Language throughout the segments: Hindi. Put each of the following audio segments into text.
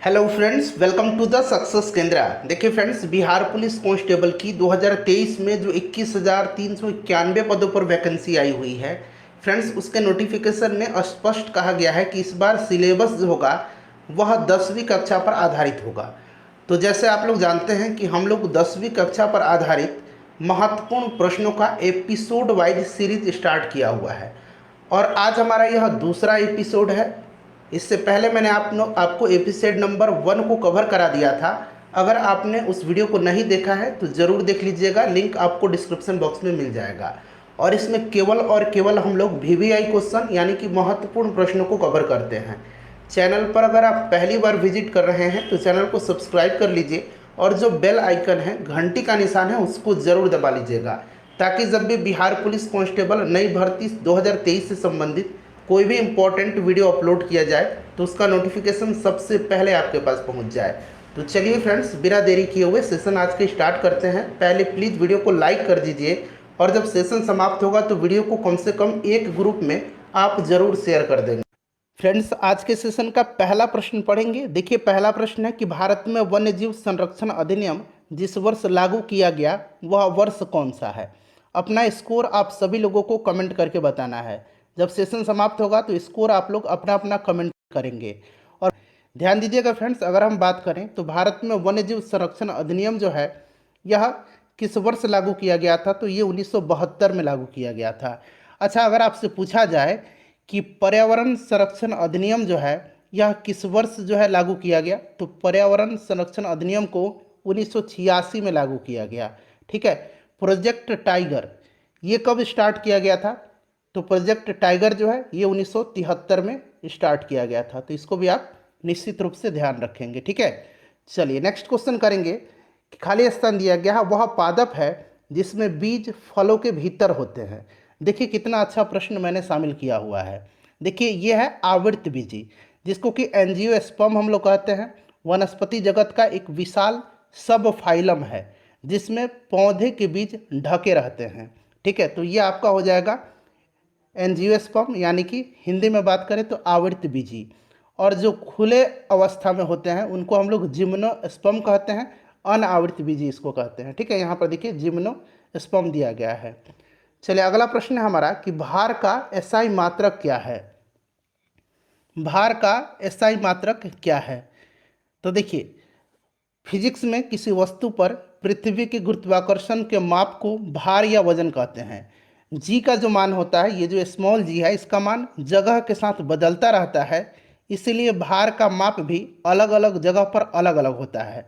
Hello friends, welcome to the success Kendra. देखिए फ्रेंड्स, बिहार पुलिस कांस्टेबल की 2023 में जो 21,391 पदों पर वैकेंसी आई हुई है फ्रेंड्स, उसके नोटिफिकेशन में स्पष्ट कहा गया है कि इस बार सिलेबस जो होगा वह 10वीं कक्षा पर आधारित होगा। तो जैसे आप लोग जानते हैं कि हम लोग 10वीं कक्षा पर आधारित महत्वपूर्ण प्रश्नों का एपिसोड वाइज सीरीज स्टार्ट किया हुआ है और आज हमारा यह दूसरा एपिसोड है। इससे पहले मैंने आपको एपिसोड नंबर 1 को कवर करा दिया था। अगर आपने उस वीडियो को नहीं देखा है तो ज़रूर देख लीजिएगा, लिंक आपको डिस्क्रिप्शन बॉक्स में मिल जाएगा। और इसमें केवल और केवल हम लोग वीवीआई क्वेश्चन यानी कि महत्वपूर्ण प्रश्नों को कवर करते हैं। चैनल पर अगर आप पहली बार विजिट कर रहे हैं तो चैनल को सब्सक्राइब कर लीजिए और जो बेल आइकन है, घंटी का निशान है, उसको ज़रूर दबा लीजिएगा, ताकि जब भी बिहार पुलिस कांस्टेबल नई भर्ती 2023 से संबंधित कोई भी इम्पोर्टेंट वीडियो अपलोड किया जाए तो उसका नोटिफिकेशन सबसे पहले आपके पास पहुंच जाए। तो चलिए फ्रेंड्स, बिना देरी किए हुए सेशन आज के स्टार्ट करते हैं। पहले प्लीज़ वीडियो को लाइक कर दीजिए और जब सेशन समाप्त होगा तो वीडियो को कम से कम एक ग्रुप में आप ज़रूर शेयर कर देंगे। फ्रेंड्स, आज के सेशन का पहला प्रश्न पढ़ेंगे। देखिए, पहला प्रश्न है कि भारत में वन्यजीव संरक्षण अधिनियम जिस वर्ष लागू किया गया वह वर्ष कौन सा है। अपना स्कोर आप सभी लोगों को कमेंट करके बताना है। जब सेशन समाप्त होगा तो स्कोर आप लोग अपना अपना कमेंट करेंगे। और ध्यान दीजिएगा फ्रेंड्स, अगर हम बात करें तो भारत में वन्यजीव संरक्षण अधिनियम जो है यह किस वर्ष लागू किया गया था, तो ये 1972 में लागू किया गया था। अच्छा, अगर आपसे पूछा जाए कि पर्यावरण संरक्षण अधिनियम जो है यह किस वर्ष जो है लागू किया गया, तो पर्यावरण संरक्षण अधिनियम को 1986 में लागू किया गया। ठीक है। प्रोजेक्ट टाइगर ये कब स्टार्ट किया गया था, तो प्रोजेक्ट टाइगर जो है ये 1973 में स्टार्ट किया गया था। तो इसको भी आप निश्चित रूप से ध्यान रखेंगे। ठीक है। चलिए नेक्स्ट क्वेश्चन करेंगे कि खाली स्थान दिया गया है वह पादप है जिसमें बीज फलों के भीतर होते हैं। देखिए कितना अच्छा प्रश्न मैंने शामिल किया हुआ है। देखिए ये है आवृतबीजी, जिसको कि एंजियोस्पर्म हम लोग कहते हैं। वनस्पति जगत का एक विशाल सब फाइलम है जिसमें पौधे के बीज ढके रहते हैं। ठीक है, तो ये आपका हो जाएगा एंजियोस्पर्म, यानी कि हिंदी में बात करें तो आवृतबीजी। और जो खुले अवस्था में होते हैं उनको हम लोग जिम्नोस्पर्म कहते हैं, अनावृतबीजी इसको कहते हैं। ठीक है, यहाँ पर देखिए जिम्नोस्पर्म दिया गया है। चलिए अगला प्रश्न है हमारा कि भार का एसआई मात्रक क्या है। भार का एसआई मात्रक क्या है, तो देखिए फिजिक्स में किसी वस्तु पर पृथ्वी के गुरुत्वाकर्षण के माप को भार या वजन कहते हैं। जी का जो मान होता है, ये जो स्मॉल जी है, इसका मान जगह के साथ बदलता रहता है, इसीलिए भार का माप भी अलग अलग जगह पर अलग अलग होता है।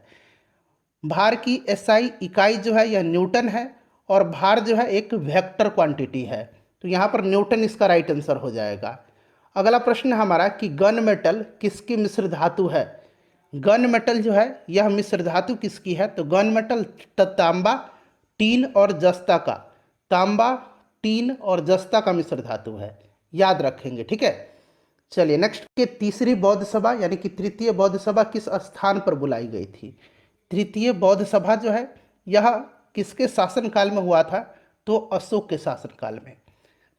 भार की एसआई इकाई जो है यह न्यूटन है और भार जो है एक वेक्टर क्वांटिटी है, तो यहाँ पर न्यूटन इसका राइट आंसर हो जाएगा। अगला प्रश्न हमारा कि गन मेटल किसकी मिश्र धातु है। गन मेटल जो है यह मिश्र धातु किसकी है, तो गन मेटल तांबा, टीन और जस्ता का, तांबा, टीन और जस्ता का मिश्र धातु है, याद रखेंगे। ठीक है। चलिए नेक्स्ट के तीसरी बौद्ध सभा यानी कि तृतीय बौद्ध सभा किस स्थान पर बुलाई गई थी। तृतीय बौद्ध सभा जो है यह किसके शासनकाल में हुआ था, तो अशोक के शासनकाल में।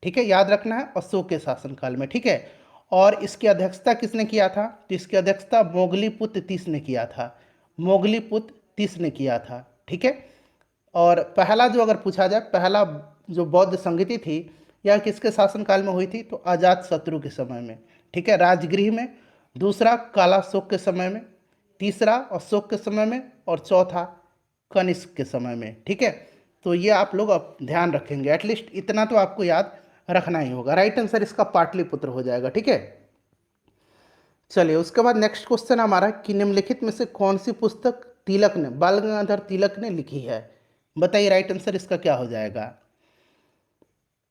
ठीक है, याद रखना है, अशोक के शासनकाल में। ठीक है। और इसकी अध्यक्षता किसने किया था, तो इसकी अध्यक्षता मोगलीपुत्र तीस ने किया था। मोगलीपुत्र तीस ने किया था। ठीक है। और पहला जो अगर पूछा जाए, पहला जो बौद्ध संगति थी यह किसके शासनकाल में हुई थी, तो अजात शत्रु के समय में। ठीक है, राजगृह में। दूसरा कालाशोक के समय में, तीसरा अशोक के समय में और चौथा कनिष्क के समय में। ठीक है, तो ये आप लोग अब ध्यान रखेंगे, एटलीस्ट इतना तो आपको याद रखना ही होगा। राइट आंसर इसका पाटलिपुत्र हो जाएगा। ठीक है। चलिए उसके बाद नेक्स्ट क्वेश्चन हमारा कि निम्नलिखित में से कौन सी पुस्तक तिलक ने, बाल गंगाधर तिलक ने लिखी है। बताइए राइट आंसर इसका क्या हो जाएगा।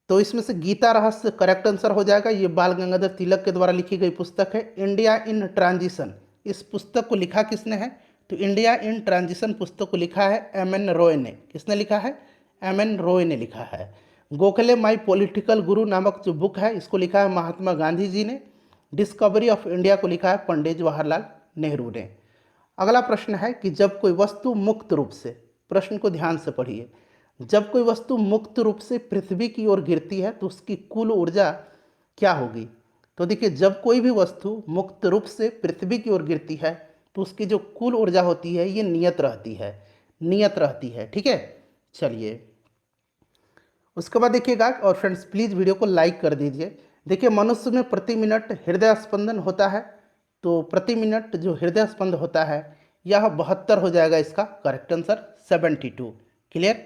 तो इसमें से गीता रहस्य करेक्ट आंसर हो जाएगा। ये बाल गंगाधर तिलक के द्वारा लिखी गई पुस्तक है। इंडिया इन ट्रांजिशन, इस पुस्तक को लिखा किसने है, तो इंडिया इन ट्रांजिशन पुस्तक को लिखा है एम.एन. रॉय ने। किसने लिखा है, एम.एन. रॉय ने लिखा है। गोखले माई पॉलिटिकल गुरु नामक जो बुक है इसको लिखा है महात्मा गांधी जी ने। डिस्कवरी ऑफ इंडिया को लिखा है पंडित जवाहरलाल नेहरू ने। अगला प्रश्न है कि जब कोई वस्तु मुक्त रूप से, प्रश्न को ध्यान से पढ़िए, जब कोई वस्तु मुक्त रूप से पृथ्वी की ओर गिरती है तो उसकी कुल ऊर्जा क्या होगी। तो देखिए जब कोई भी वस्तु मुक्त रूप से पृथ्वी की ओर गिरती है तो उसकी जो कुल ऊर्जा होती है ये नियत रहती है, नियत रहती है। ठीक है, चलिए उसके बाद देखिएगा। और फ्रेंड्स प्लीज़ वीडियो को लाइक कर दीजिए। देखिए मनुष्य में प्रति मिनट हृदय स्पंदन होता है, तो प्रति मिनट जो हृदय स्पंद होता है यह 72 हो जाएगा, इसका करेक्ट आंसर 72। क्लियर।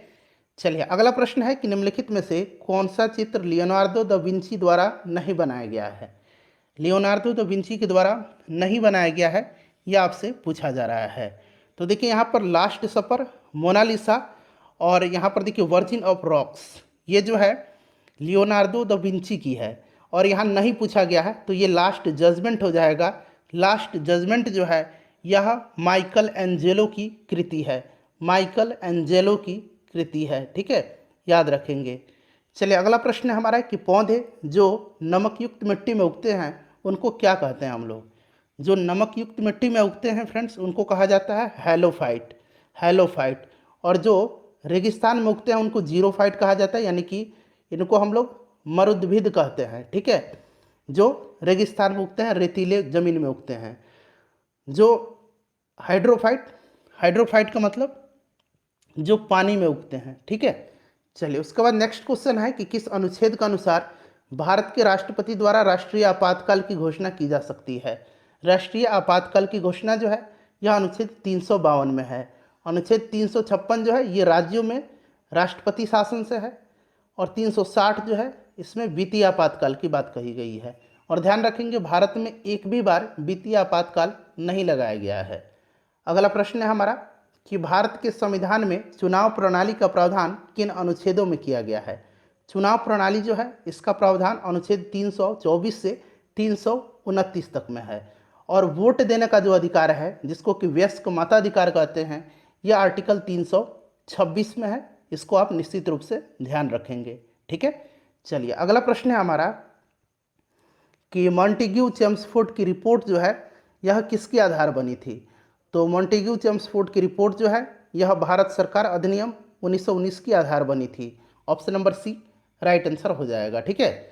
चलिए अगला प्रश्न है कि निम्नलिखित में से कौन सा चित्र लियोनार्डो दा विंची द्वारा नहीं बनाया गया है। लियोनार्डो दा विंची के द्वारा नहीं बनाया गया है, यह आपसे पूछा जा रहा है। तो देखिए यहाँ पर लास्ट सफर, मोनालिसा, और यहाँ पर देखिए वर्जिन ऑफ रॉक्स, ये जो है लियोनार्डो दा विंची की है। और यहाँ नहीं पूछा गया है तो ये लास्ट जजमेंट हो जाएगा। लास्ट जजमेंट जो है यह माइकल एंजेलो की कृति है, माइकल एंजेलो की कृति है। ठीक है, याद रखेंगे। चलिए अगला प्रश्न हमारा है कि पौधे जो नमक युक्त मिट्टी में उगते हैं उनको क्या कहते हैं हम लोग। जो नमक युक्त मिट्टी में उगते हैं फ्रेंड्स उनको कहा जाता है हैलोफाइट, हैलोफाइट। और जो रेगिस्तान में उगते हैं उनको जीरोफाइट कहा जाता है, यानी कि इनको हम लोग मरुद्भिद कहते हैं। ठीक है, जो रेगिस्तान में उगते हैं, रेतीले जमीन में उगते हैं। जो हाइड्रोफाइट, हाइड्रोफाइट का मतलब जो पानी में उगते हैं। ठीक है, चलिए उसके बाद नेक्स्ट क्वेश्चन है कि किस अनुच्छेद के अनुसार भारत के राष्ट्रपति द्वारा राष्ट्रीय आपातकाल की घोषणा की जा सकती है। राष्ट्रीय आपातकाल की घोषणा जो है यह अनुच्छेद 352 में है। अनुच्छेद 356 जो है ये राज्यों में राष्ट्रपति शासन से है, और 360 जो है इसमें वित्तीय आपातकाल की बात कही गई है। और ध्यान रखेंगे भारत में एक भी बार वित्तीय आपातकाल नहीं लगाया गया है। अगला प्रश्न है हमारा कि भारत के संविधान में चुनाव प्रणाली का प्रावधान किन अनुच्छेदों में किया गया है। चुनाव प्रणाली जो है इसका प्रावधान अनुच्छेद 324 से 329 तक में है। और वोट देने का जो अधिकार है जिसको कि वयस्क मताधिकार कहते हैं, यह आर्टिकल 326 में है। इसको आप निश्चित रूप से ध्यान रखेंगे। ठीक है, चलिए अगला प्रश्न है हमारा कि मॉन्टेग्यू चेम्सफोर्ड की रिपोर्ट जो है यह किसके आधार बनी थी। तो मॉन्टेग्यू चेम्सफोर्ड की रिपोर्ट जो है यह भारत सरकार अधिनियम 1919 की आधार बनी थी। Option number C right answer हो जाएगा। ठीक है,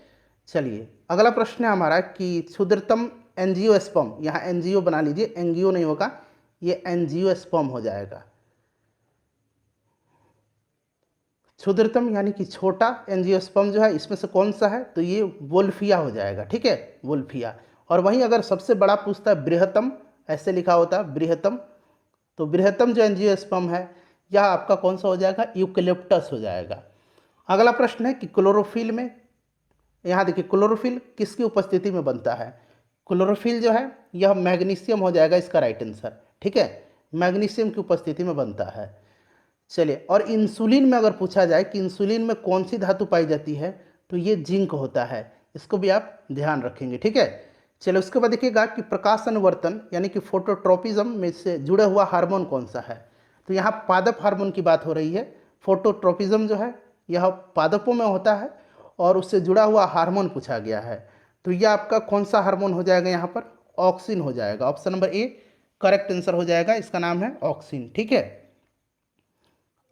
चलिए अगला प्रश्न है हमारा कि क्षुद्रतम एंजियोस्पर्म, यहाँ एनजीओ बना लीजिए, एनजीओ नहीं होगा, ये एंजियोस्पर्म हो जाएगा। क्षुद्रतम यानी कि छोटा एंजियोस्पर्म जो है इसमें से कौन सा है, तो ये वोल्फिया हो जाएगा। ठीक है, वोल्फिया। और वहीं अगर सबसे बड़ा पूछता है बृहत्तम, ऐसे लिखा होता है बृहत्तम, तो बृहत्तम जो एंजियोस्पर्म है यह आपका कौन सा हो जाएगा, यूकेलिप्टस हो जाएगा। अगला प्रश्न है कि क्लोरोफिल में, यहाँ देखिए क्लोरोफिल किसकी उपस्थिति में बनता है। क्लोरोफिल जो है यह मैग्नीशियम हो जाएगा, इसका राइट आंसर। ठीक है, मैग्नीशियम की उपस्थिति में बनता है। चलिए और इंसुलिन में अगर पूछा जाए कि इंसुलिन में कौन सी धातु पाई जाती है, तो ये जिंक होता है। इसको भी आप ध्यान रखेंगे। ठीक है, चलिए उसके बाद देखिएगा कि प्रकाश अनुवर्तन यानी कि फोटोट्रोपिज्म में से जुड़ा हुआ हार्मोन कौन सा है। तो यहाँ पादप हार्मोन की बात हो रही है। फोटोट्रोपिज्म जो है यह पादपों में होता है और उससे जुड़ा हुआ हार्मोन पूछा गया है। तो यह आपका कौन सा हार्मोन हो जाएगा, यहाँ पर ऑक्सिन हो जाएगा। Option number A correct answer हो जाएगा, इसका नाम है ऑक्सिन। ठीक है,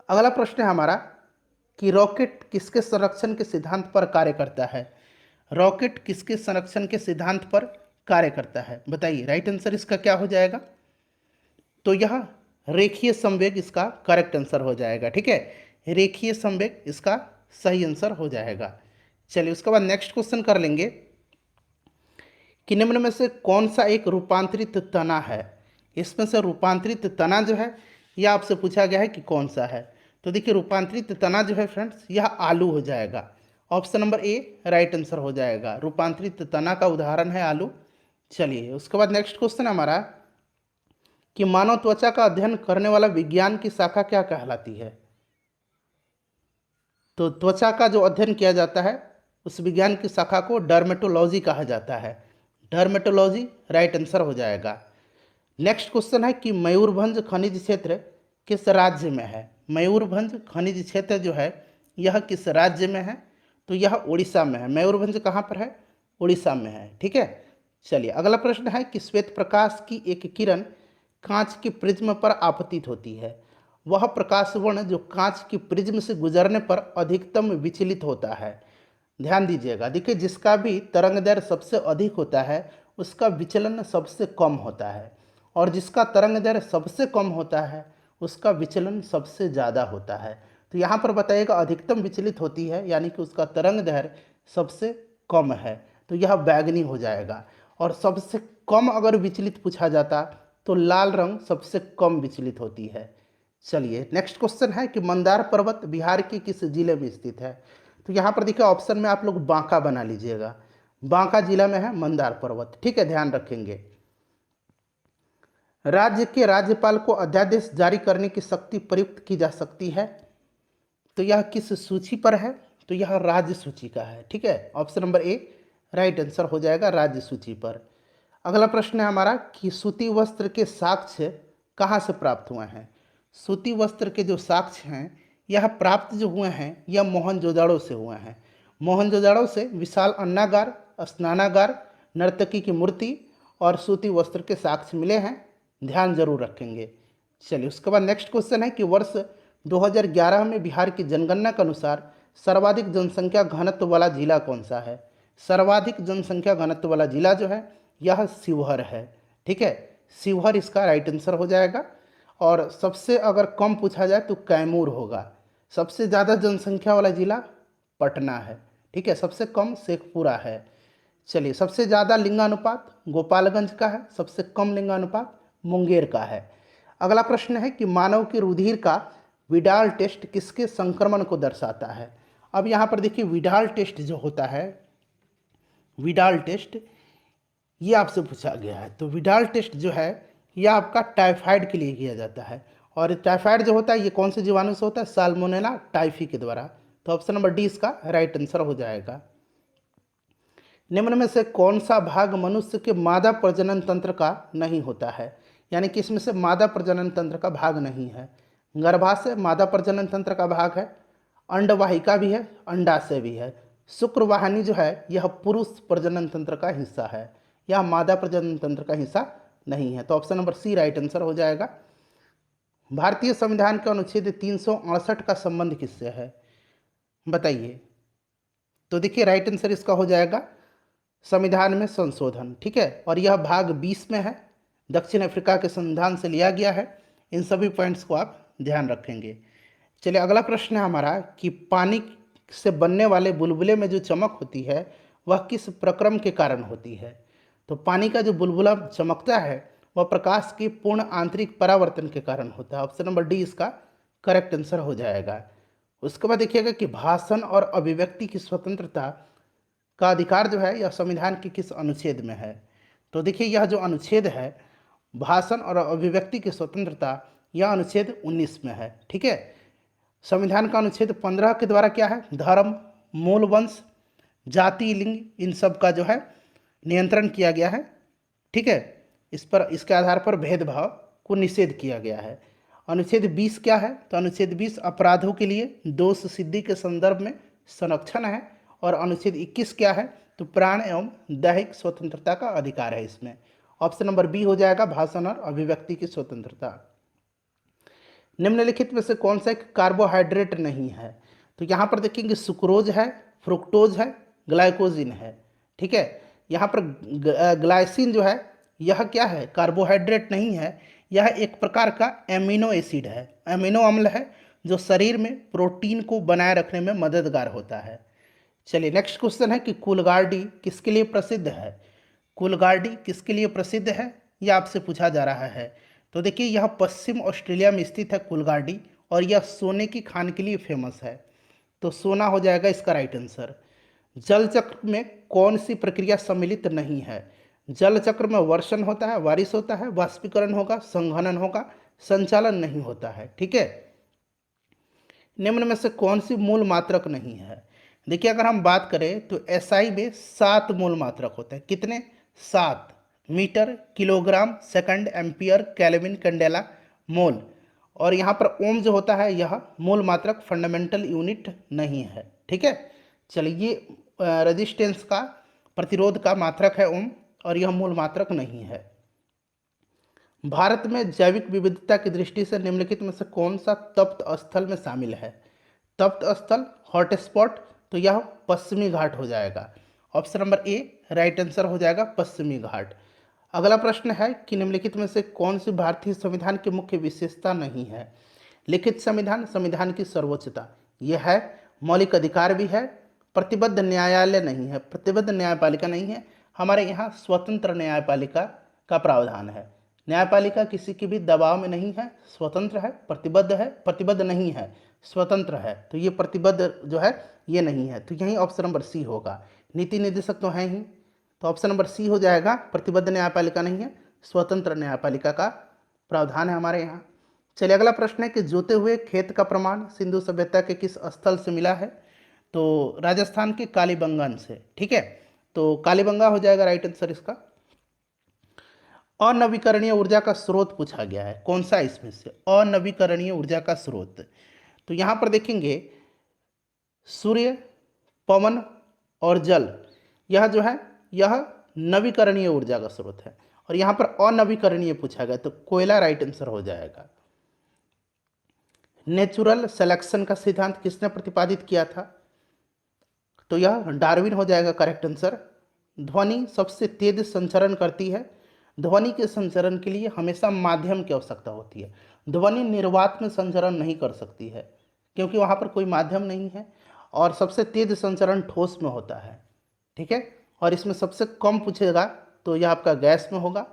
अगला प्रश्न है हमारा कि रॉकेट किसके संरक्षण के सिद्धांत पर कार्य करता है। रॉकेट किसके संरक्षण के सिद्धांत पर कार्य करता है, बताइए। राइट आंसर इसका क्या हो जाएगा, तो यह रेखीय संवेग इसका करेक्ट आंसर हो जाएगा। ठीक है, रेखीय संवेग इसका सही आंसर हो जाएगा। चलिए उसके बाद नेक्स्ट क्वेश्चन कर लेंगे कि निम्न में से कौन सा एक रूपांतरित तना है। इसमें से रूपांतरित तना जो है यह आपसे पूछा गया है कि कौन सा है। तो देखिए रूपांतरित तना जो है फ्रेंड्स यह आलू हो जाएगा। Option number A right answer हो जाएगा। रूपांतरित तना का उदाहरण है आलू। चलिए उसके बाद नेक्स्ट क्वेश्चन हमारा कि मानव त्वचा का अध्ययन करने वाला विज्ञान की शाखा क्या कहलाती है। तो त्वचा का जो अध्ययन किया जाता है उस विज्ञान की शाखा को डर्मेटोलॉजी कहा जाता है। डर्मेटोलॉजी राइट आंसर हो जाएगा। नेक्स्ट क्वेश्चन है कि मयूरभंज खनिज क्षेत्र किस राज्य में है। मयूरभंज खनिज क्षेत्र जो है यह किस राज्य में है, तो यह उड़ीसा में है। मयूरभंज कहाँ पर है, उड़ीसा में है। ठीक है, चलिए अगला प्रश्न है कि श्वेत प्रकाश की एक किरण कांच के प्रिज्म पर आपतित होती है। वह प्रकाश वर्ण जो कांच की प्रिज्म से गुजरने पर अधिकतम विचलित होता है। ध्यान दीजिएगा, देखिए जिसका भी तरंग दैर्घ्य सबसे अधिक होता है उसका विचलन सबसे कम होता है, और जिसका तरंग दैर्घ्य सबसे कम होता है उसका विचलन सबसे ज़्यादा होता है। तो यहाँ पर बताइएगा अधिकतम विचलित होती है यानी कि उसका तरंग दैर्घ्य सबसे कम है, तो यह बैगनी हो जाएगा। और सबसे कम अगर विचलित पूछा जाता तो लाल रंग सबसे कम विचलित होती है। चलिए नेक्स्ट क्वेश्चन है कि मंदार पर्वत बिहार के किस जिले में स्थित है। तो यहाँ पर देखिए ऑप्शन में आप लोग बांका बना लीजिएगा, बांका जिला में है मंदार पर्वत, ठीक है, ध्यान रखेंगे। राज्य के राज्यपाल को अध्यादेश जारी करने की शक्ति प्रयुक्त की जा सकती है, तो यह किस सूची पर है, तो यह राज्य सूची का है, ठीक है, option number A right answer हो जाएगा राज्य सूची पर। अगला प्रश्न है हमारा कि सूती वस्त्र के साक्ष्य कहाँ से प्राप्त हुए हैं। सूती वस्त्र के जो साक्ष्य हैं यह प्राप्त जो हुए हैं यह मोहनजोदाड़ो से हुए हैं। मोहनजोदाड़ो से विशाल अन्नागार, स्नानागार, नर्तकी की मूर्ति और सूती वस्त्र के साक्ष्य मिले हैं, ध्यान जरूर रखेंगे। चलिए उसके बाद नेक्स्ट क्वेश्चन है कि वर्ष 2011 में बिहार की जनगणना के अनुसार सर्वाधिक जनसंख्या घनत्व वाला जिला कौन सा है। सर्वाधिक जनसंख्या घनत्व वाला जिला जो है यह शिवहर है, ठीक है, शिवहर इसका राइट आंसर हो जाएगा। और सबसे अगर कम पूछा जाए तो कैमूर होगा। सबसे ज़्यादा जनसंख्या वाला जिला पटना है, ठीक है, सबसे कम शेखपुरा है। चलिए सबसे ज़्यादा लिंगानुपात गोपालगंज का है, सबसे कम लिंगानुपात मुंगेर का है। अगला प्रश्न है कि मानव के रुधिर का विडाल टेस्ट किसके संक्रमण को दर्शाता है। अब यहाँ पर देखिए विडाल टेस्ट जो होता है, विडाल टेस्ट ये आपसे पूछा गया है। तो विडाल टेस्ट जो है यह आपका टाइफाइड के लिए किया जाता है, और टाइफाइड जो होता है ये कौन से जीवाणु से होता है, साल्मोनेला टाइफी के द्वारा। तो ऑप्शन नंबर डी इसका राइट आंसर हो जाएगा। निम्न में से कौन सा भाग मनुष्य के मादा प्रजनन तंत्र का नहीं होता है, यानी कि इसमें से मादा प्रजनन तंत्र का भाग नहीं है। गर्भाशय मादा प्रजनन तंत्र का भाग है, अंडवाहिका भी है, अंडाशय भी है। शुक्रवाहिनी जो है यह पुरुष प्रजनन तंत्र का हिस्सा है, यह मादा प्रजनन तंत्र का हिस्सा नहीं है। तो option number C right answer हो जाएगा। भारतीय संविधान के अनुच्छेद 368 का संबंध किससे है, बताइए। तो देखिए राइट आंसर इसका हो जाएगा संविधान में संशोधन, ठीक है, और यह भाग 20 में है, दक्षिण अफ्रीका के संविधान से लिया गया है। इन सभी पॉइंट्स को आप ध्यान रखेंगे। चलिए अगला प्रश्न है हमारा कि पानी से बनने वाले बुलबुले में जो चमक होती है वह किस प्रक्रम के कारण होती है। तो पानी का जो बुलबुला चमकता है वह प्रकाश के पूर्ण आंतरिक परावर्तन के कारण होता है। ऑप्शन नंबर डी इसका करेक्ट आंसर हो जाएगा। उसके बाद देखिएगा कि भाषण और अभिव्यक्ति की स्वतंत्रता का अधिकार जो है यह संविधान के किस अनुच्छेद में है। तो देखिए यह जो अनुच्छेद है भाषण और अभिव्यक्ति की स्वतंत्रता, यह अनुच्छेद 19 में है, ठीक है। संविधान का अनुच्छेद 15 के द्वारा क्या है, धर्म, मूल वंश, जाति, लिंग, इन सब का जो है नियंत्रण किया गया है, ठीक है। इसके आधार पर भेदभाव को निषेध किया गया है। अनुच्छेद 20 क्या है, तो अनुच्छेद 20 अपराधों के लिए दोष सिद्धि के संदर्भ में संरक्षण है। और अनुच्छेद 21 क्या है, तो प्राण एवं दैहिक स्वतंत्रता का अधिकार है। इसमें ऑप्शन नंबर बी हो जाएगा, भाषण और अभिव्यक्ति की स्वतंत्रता। निम्नलिखित में से कौन सा एक कार्बोहाइड्रेट नहीं है। तो यहाँ पर देखेंगे सुक्रोज है, फ्रुक्टोज है, ग्लाइकोजिन है, ठीक है। यहाँ पर ग्लाइसिन जो है यह क्या है, कार्बोहाइड्रेट नहीं है, यह एक प्रकार का एमिनो एसिड है, एमिनो अम्ल है जो शरीर में प्रोटीन को बनाए रखने में मददगार होता है। चलिए नेक्स्ट क्वेश्चन है कि कुलगार्डी किसके लिए प्रसिद्ध है। कुलगार्डी किसके लिए प्रसिद्ध है यह आपसे पूछा जा रहा है। तो देखिए यह पश्चिम ऑस्ट्रेलिया में स्थित है कुलगार्डी, और यह सोने की खान के लिए फेमस है। तो सोना हो जाएगा इसका राइट आंसर। जल चक्र में कौन सी प्रक्रिया सम्मिलित नहीं है। जल चक्र में वर्षण होता है, बारिश होता है, वाष्पीकरण होगा, संघनन होगा, संचालन नहीं होता है, ठीक है। निम्न में से कौन सी मूल मात्रक नहीं है। देखिए अगर हम बात करें तो एसआई में 7 मूल मात्रक होते हैं, कितने, 7, metre, kilogram, second, ampere, kelvin, candela, mole. और यहाँ पर ओम जो होता है यह मूल मात्रक फंडामेंटल यूनिट नहीं है, ठीक है। चलिए ये रेजिस्टेंस का, प्रतिरोध का मात्रक है ओम, और यह मूल मात्रक नहीं है। भारत में जैविक विविधता की दृष्टि से निम्नलिखित में से कौन सा तप्त स्थल में शामिल है। तप्त स्थल, हॉटस्पॉट, तो यह पश्चिमी घाट हो जाएगा। Option number A right answer हो जाएगा, पश्चिमी घाट। अगला प्रश्न है कि निम्नलिखित में से कौन सी भारतीय संविधान की मुख्य विशेषता नहीं है। लिखित संविधान, संविधान की सर्वोच्चता, यह है। मौलिक अधिकार भी है। प्रतिबद्ध न्यायालय नहीं है, प्रतिबद्ध न्यायपालिका नहीं है। हमारे यहाँ स्वतंत्र न्यायपालिका का प्रावधान है। न्यायपालिका किसी के भी दबाव में नहीं है, स्वतंत्र है। प्रतिबद्ध नहीं है, स्वतंत्र है। तो ये प्रतिबद्ध जो है ये नहीं है, तो यही ऑप्शन नंबर सी होगा। नीति निदेशक तो है ही, तो ऑप्शन नंबर सी हो जाएगा। प्रतिबद्ध न्यायपालिका नहीं है, स्वतंत्र न्यायपालिका का प्रावधान है हमारे यहाँ। चलिए अगला प्रश्न है कि जोते हुए खेत का प्रमाण सिंधु सभ्यता के किस स्थल से मिला है। तो राजस्थान के कालीबंगन से, ठीक है। तो कालीबंगा हो जाएगा राइट आंसर इसका। अनवीकरणीय ऊर्जा का स्रोत पूछा गया है, कौन सा इसमें से अनवीकरणीय ऊर्जा का स्रोत। तो यहां पर देखेंगे सूर्य, पवन और जल, यह जो है यह नवीकरणीय ऊर्जा का स्रोत है। और यहां पर अनवीकरणीय पूछा गया तो कोयला राइट आंसर हो जाएगा। नेचुरल सिलेक्शन का सिद्धांत किसने प्रतिपादित किया था। तो यह डार्विन हो जाएगा करेक्ट आंसर। ध्वनि सबसे तेज संचरण करती है। ध्वनि के संचरण के लिए हमेशा माध्यम की आवश्यकता होती है। ध्वनि निर्वात में संचरण नहीं कर सकती है क्योंकि वहाँ पर कोई माध्यम नहीं है। और सबसे तेज संचरण ठोस में होता है, ठीक है। और इसमें सबसे कम पूछेगा तो यह आपका गैस में होगा,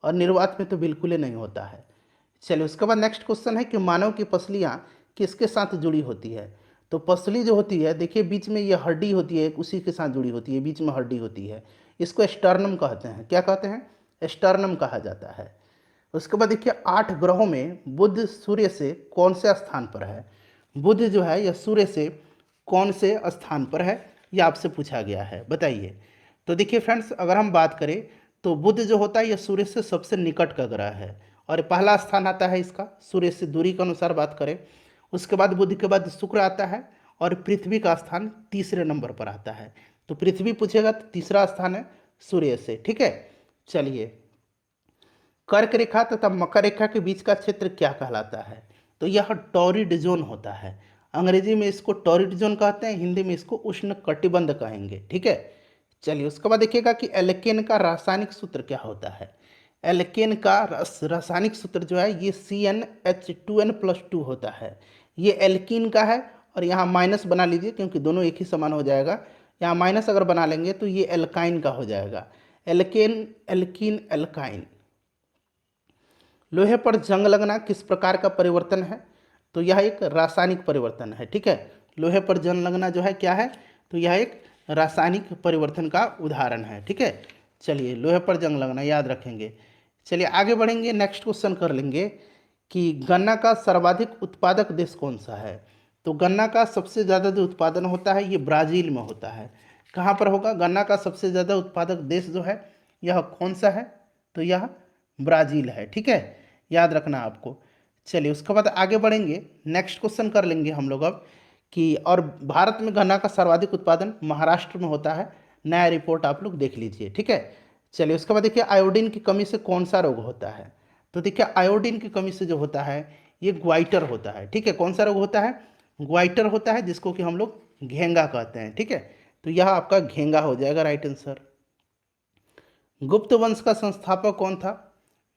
और निर्वात में तो बिल्कुल ही नहीं होता है। चलिए उसके बाद नेक्स्ट क्वेश्चन है कि मानव की पसलियाँ किसके साथ जुड़ी होती है। तो पसली जो होती है, देखिए बीच में ये हड्डी होती है, उसी के साथ जुड़ी होती है, बीच में हड्डी होती है। इसको स्टर्नम कहते हैं। क्या कहते हैं, स्टर्नम कहा जाता है। उसके बाद देखिए 8 ग्रहों में बुध सूर्य से कौन से स्थान पर है। बुध जो है यह सूर्य से कौन से स्थान पर है, यह आपसे पूछा गया है, बताइए। तो देखिए फ्रेंड्स, अगर हम बात करें तो बुध जो होता है यह सूर्य से सबसे निकट का ग्रह है, और पहला स्थान आता है इसका सूर्य से दूरी के अनुसार बात करें। उसके बाद बुध के बाद शुक्र आता है, और पृथ्वी का स्थान तीसरे नंबर पर आता है। तो पृथ्वी पूछेगा तो तीसरा स्थान है सूर्य से, ठीक है। चलिए कर्क रेखा तथा मकर रेखा के बीच का क्षेत्र क्या कहलाता है। तो यह टॉरिड जोन होता है। अंग्रेजी में इसको टॉरिड जोन कहते हैं, हिंदी में इसको उष्ण कटिबंध कहेंगे, ठीक है। चलिए उसके बाद देखिएगा कि एल्केन का रासायनिक सूत्र क्या होता है। एल्केन का रासायनिक सूत्र जो है ये CnH2n+2 होता है। ये एल्कीन का है, और यहाँ माइनस बना लीजिए क्योंकि दोनों एक ही समान हो जाएगा। यहाँ माइनस अगर बना लेंगे तो ये एल्काइन का हो जाएगा। Alkane, alkene, alkyne. लोहे पर जंग लगना किस प्रकार का परिवर्तन है। तो यह एक रासायनिक परिवर्तन है, ठीक है। लोहे पर जंग लगना जो है क्या है, तो यह एक रासायनिक परिवर्तन का उदाहरण है, ठीक है। चलिए लोहे पर जंग लगना याद रखेंगे। चलिए आगे बढ़ेंगे, नेक्स्ट क्वेश्चन कर लेंगे कि गन्ना का सर्वाधिक उत्पादक देश कौन सा है। तो गन्ना का सबसे ज़्यादा जो उत्पादन होता है ये ब्राज़ील में होता है। कहाँ पर होगा गन्ना का सबसे ज़्यादा उत्पादक देश जो है यह कौन सा है, तो यह ब्राज़ील है, ठीक है, याद रखना आपको। चलिए उसके बाद आगे बढ़ेंगे, नेक्स्ट क्वेश्चन कर लेंगे हम लोग अब कि और भारत में गन्ना का सर्वाधिक उत्पादन महाराष्ट्र में होता है। नया रिपोर्ट आप लोग देख लीजिए, ठीक है। चलिए उसके बाद देखिए आयोडीन की कमी से कौन सा रोग होता है। तो देखिए आयोडीन की कमी से जो होता है ये ग्वाइटर होता है, ठीक है। कौन सा रोग होता है, ग्वाइटर होता है, जिसको कि हम लोग घेंगा कहते हैं, ठीक है। तो यह आपका घेंगा हो जाएगा राइट आंसर। गुप्त वंश का संस्थापक कौन था।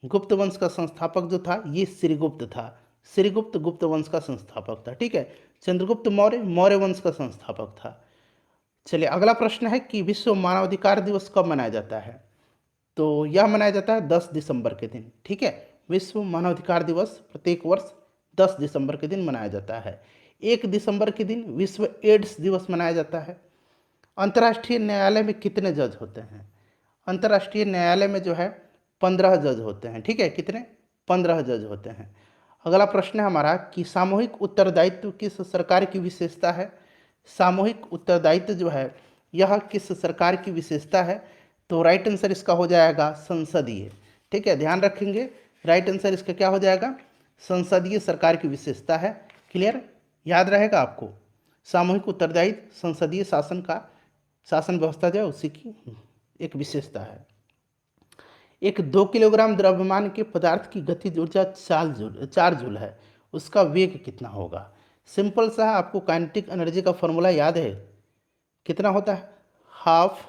गुप्त वंश का संस्थापक जो था ये श्रीगुप्त था। श्रीगुप्त गुप्त वंश का संस्थापक था, ठीक है। चंद्रगुप्त मौर्य मौर्य वंश का संस्थापक था। चलिए अगला प्रश्न है कि विश्व मानवाधिकार दिवस कब मनाया जाता है। तो यह मनाया जाता है 10 दिसंबर के दिन, ठीक है। विश्व मानवाधिकार दिवस प्रत्येक वर्ष 10 दिसंबर के दिन मनाया जाता है। 1 दिसंबर के दिन विश्व एड्स दिवस मनाया जाता है। अंतर्राष्ट्रीय न्यायालय में कितने जज होते हैं। अंतर्राष्ट्रीय न्यायालय में जो है 15 जज होते हैं, ठीक है। कितने, 15 जज होते हैं। अगला प्रश्न है हमारा कि सामूहिक उत्तरदायित्व किस सरकार की विशेषता है। सामूहिक उत्तरदायित्व जो है यह किस सरकार की विशेषता है। तो राइट आंसर इसका हो जाएगा संसदीय, ठीक है, ध्यान रखेंगे। राइट आंसर इसका क्या हो जाएगा, संसदीय सरकार की विशेषता है। क्लियर, याद रहेगा आपको। सामूहिक उत्तरदायित्व संसदीय शासन का, शासन व्यवस्था जो है उसी की एक विशेषता है। एक 2 किलोग्राम द्रव्यमान के पदार्थ की गतिज ऊर्जा 4 जूल है, उसका वेग कितना होगा। सिंपल सा, आपको काइनेटिक एनर्जी का फॉर्मूला याद है, कितना होता है, हाफ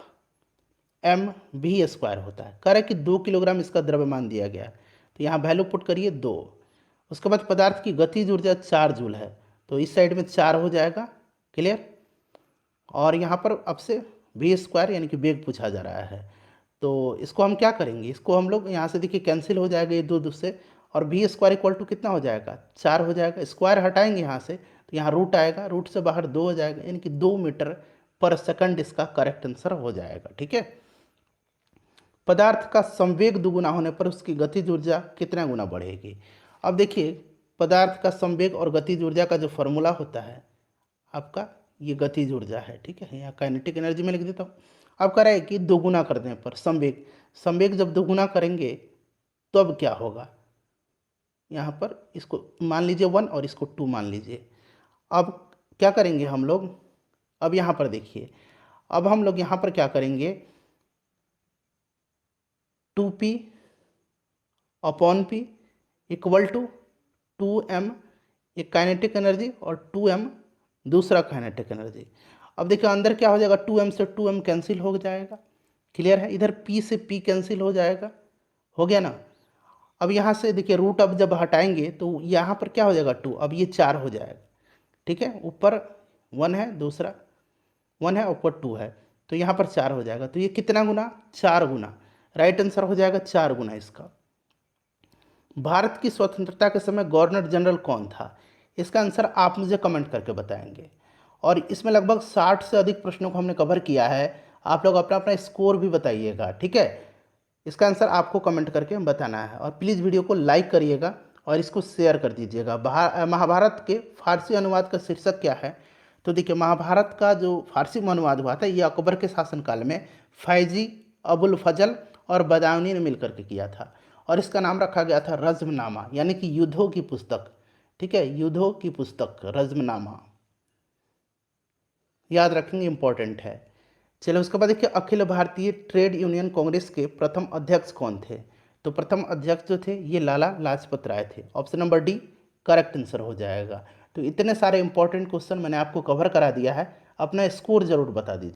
एम भी स्क्वायर होता है। कह रहा है कि 2 किलोग्राम इसका द्रव्यमान दिया गया है, तो यहाँ वैल्यू पुट करिए 2। उसके बाद पदार्थ की गतिज ऊर्जा 4 जूल है, तो इस साइड में 4 हो जाएगा। क्लियर। और यहाँ पर अब से भी स्क्वायर यानी कि वेग पूछा जा रहा है, तो इसको हम क्या करेंगे, इसको हम लोग यहाँ से देखिए कैंसिल हो जाएगा ये दो दो से, और भी स्क्वायर इक्वल टू कितना हो जाएगा, 4 हो जाएगा। स्क्वायर हटाएंगे यहाँ से तो यहाँ रूट आएगा, रूट से बाहर 2 हो जाएगा, यानी कि 2 मीटर पर सेकंड इसका करेक्ट आंसर हो जाएगा। ठीक है। पदार्थ का संवेग दुगुना होने पर उसकी गतिज ऊर्जा कितना गुना बढ़ेगी। अब देखिए पदार्थ का संवेग और गतिज ऊर्जा का जो फॉर्मूला होता है आपका, ये गतिज ऊर्जा है। ठीक है, यहाँ काइनेटिक एनर्जी में लिख देता हूँ। अब कह रहा है कि दोगुना करने पर संवेग, संवेग जब दोगुना करेंगे तो अब क्या होगा, यहाँ पर इसको मान लीजिए 1 और इसको 2 मान लीजिए। अब क्या करेंगे हम लोग, अब यहाँ पर देखिए, अब हम लोग यहाँ पर क्या करेंगे, 2p upon P equal to 2m एक काइनेटिक एनर्जी और 2m दूसरा काइनेटिक एनर्जी। अब देखिए अंदर क्या हो जाएगा, 2m से 2m कैंसिल हो जाएगा। क्लियर है। इधर p से p कैंसिल हो जाएगा, हो गया ना। अब यहाँ से देखिए रूट अब जब हटाएंगे तो यहाँ पर क्या हो जाएगा 2, अब ये 4 हो जाएगा। ठीक है, ऊपर 1 है, दूसरा 1 है, ऊपर 2 है, तो यहाँ पर 4 हो जाएगा। तो ये कितना गुना, 4 गुना। राइट आंसर हो जाएगा 4 गुना इसका। भारत की स्वतंत्रता के समय गवर्नर जनरल कौन था, इसका आंसर आप मुझे कमेंट करके बताएंगे। और इसमें लगभग 60 से अधिक प्रश्नों को हमने कवर किया है, आप लोग अपना अपना स्कोर भी बताइएगा। ठीक है, इसका आंसर आपको कमेंट करके बताना है। और प्लीज़ वीडियो को लाइक करिएगा और इसको शेयर कर दीजिएगा। महाभारत के फारसी अनुवाद का शीर्षक क्या है, तो देखिए महाभारत का जो फारसी में अनुवाद हुआ था ये अकबर के शासनकाल में फैजी, अबुल फजल और बदायूनी ने मिलकर के किया था, और इसका नाम रखा गया था रज़्मनामा, यानी कि युद्धों की पुस्तक। ठीक है, युद्धों की पुस्तक रज़्मनामा, याद रखेंगे, इंपॉर्टेंट है। चलो उसके बाद देखिए अखिल भारतीय ट्रेड यूनियन कांग्रेस के प्रथम अध्यक्ष कौन थे, तो प्रथम अध्यक्ष जो थे ये लाला लाजपत राय थे। Option number D correct answer हो जाएगा। तो इतने सारे इंपॉर्टेंट क्वेश्चन मैंने आपको कवर करा दिया है, अपना स्कोर जरूर बता दीजिए।